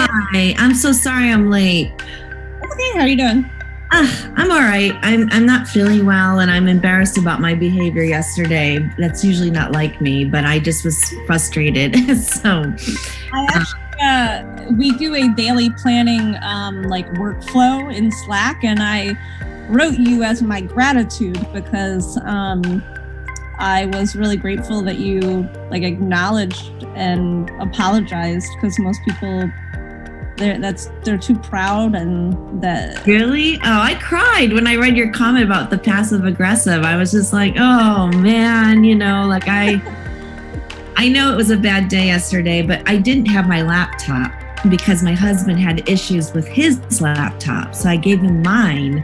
Hi, I'm so sorry I'm late. Okay, how are you doing? I'm all right. I'm not feeling well, and I'm embarrassed about my behavior yesterday. That's usually not like me, but I just was frustrated. So We do a daily planning workflow in Slack, and I wrote you as my gratitude because I was really grateful that you acknowledged and apologized, because most people they're too proud. And that really, I cried when I read your comment about the passive aggressive. I was just like, oh man, I know it was a bad day yesterday, but I didn't have my laptop because my husband had issues with his laptop. So I gave him mine,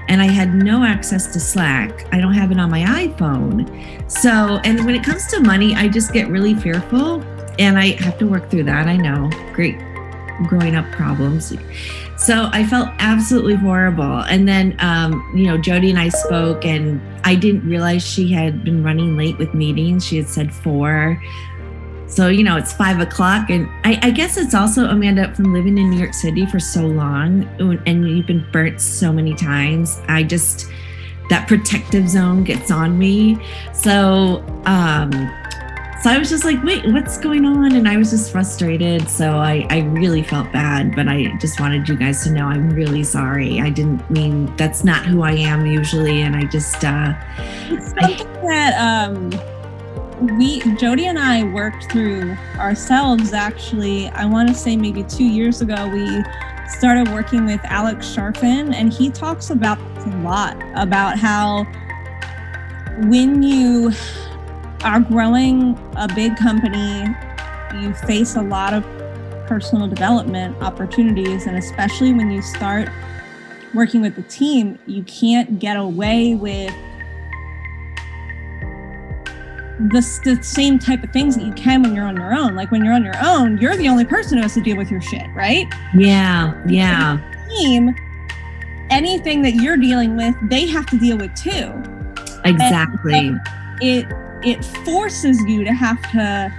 and I had no access to Slack. I don't have it on my iPhone. So, and when it comes to money, I just get really fearful, and I have to work through that. I know, great growing up problems. So I felt absolutely horrible. And then, Jody and I spoke, and I didn't realize she had been running late with meetings. She had said 4. So, it's 5 o'clock. And I guess it's also, Amanda, from living in New York City for so long, and you've been burnt so many times. That protective zone gets on me. So I was just like, wait, what's going on? And I was just frustrated. So I really felt bad, but I just wanted you guys to know I'm really sorry. I didn't mean, that's not who I am usually. And I just, it's something that Jody and I worked through ourselves, actually. I want to say maybe 2 years ago, we started working with Alex Sharfin, and he talks about this a lot, about how when you are growing a big company, you face a lot of personal development opportunities. And especially when you start working with the team, you can't get away with the same type of things that you can when you're on your own. Like when you're on your own, you're the only person who has to deal with your shit, right? Yeah. Team, anything that you're dealing with, they have to deal with too. Exactly. It forces you to have to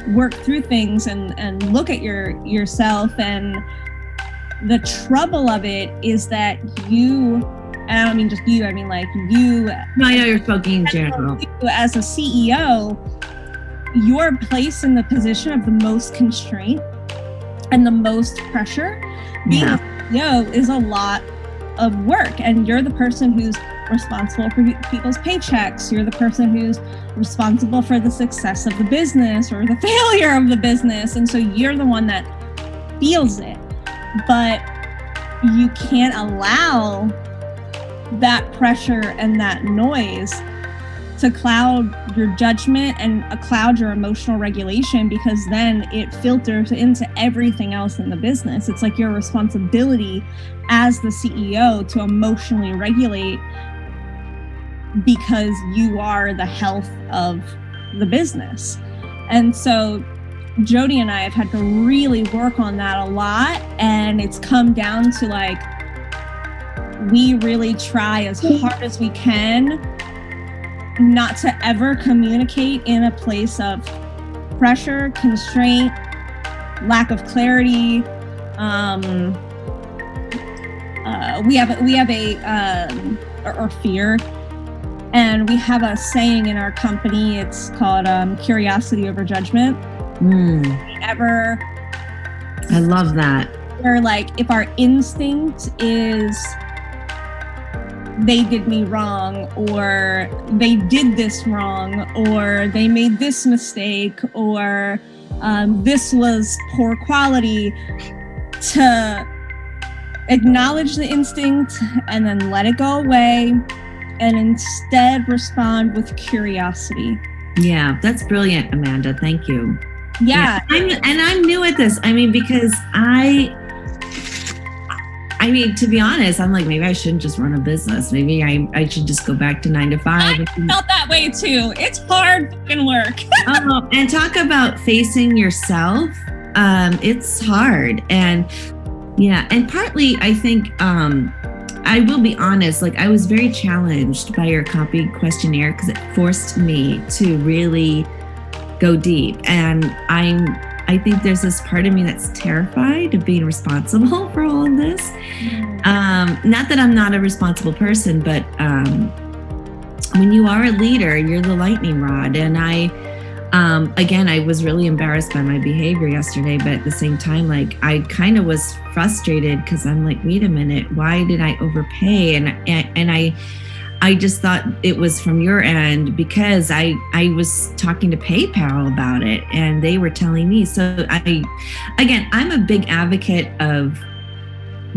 work through things and look at yourself. And the trouble of it is that you, and I don't mean just you, I mean like you. No, I know you're speaking in general. You, as a CEO, you're placed in the position of the most constraint and the most pressure. Being a CEO is a lot of work, and you're the person who's responsible for people's paychecks. You're the person who's responsible for the success of the business or the failure of the business. And so you're the one that feels it, but you can't allow that pressure and that noise to cloud your judgment and cloud your emotional regulation, because then it filters into everything else in the business. It's like your responsibility as the CEO to emotionally regulate, because you are the health of the business. And so Jody and I have had to really work on that a lot. And it's come down to we really try as hard as we can not to ever communicate in a place of pressure, constraint, lack of clarity. We have or fear. And we have a saying in our company. It's called curiosity over judgment. I love that. Where if our instinct is they did me wrong, or they did this wrong, or they made this mistake, or this was poor quality, to acknowledge the instinct and then let it go away, and instead respond with curiosity. Yeah, that's brilliant, Amanda. Thank you. Yeah. I'm new at this. Because to be honest, I'm like, maybe I shouldn't just run a business. Maybe I should just go back to 9 to 5. I felt that way too. It's hard fucking work. And talk about facing yourself. It's hard. And partly I think, I will be honest, I was very challenged by your copy questionnaire, because it forced me to really go deep. And I I think there's this part of me that's terrified of being responsible for all of this. Not that I'm not a responsible person, but when you are a leader, you're the lightning rod. And again, I was really embarrassed by my behavior yesterday, but at the same time, like, I kind of was frustrated because I'm like, wait a minute, why did I overpay? And I just thought it was from your end, because I was talking to PayPal about it and they were telling me. So I'm a big advocate of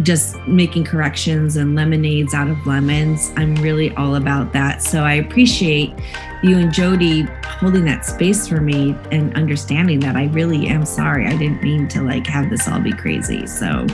just making corrections and lemonades out of lemons. I'm really all about that. So I appreciate you and Jody holding that space for me and understanding that I really am sorry. I didn't mean to like have this all be crazy. So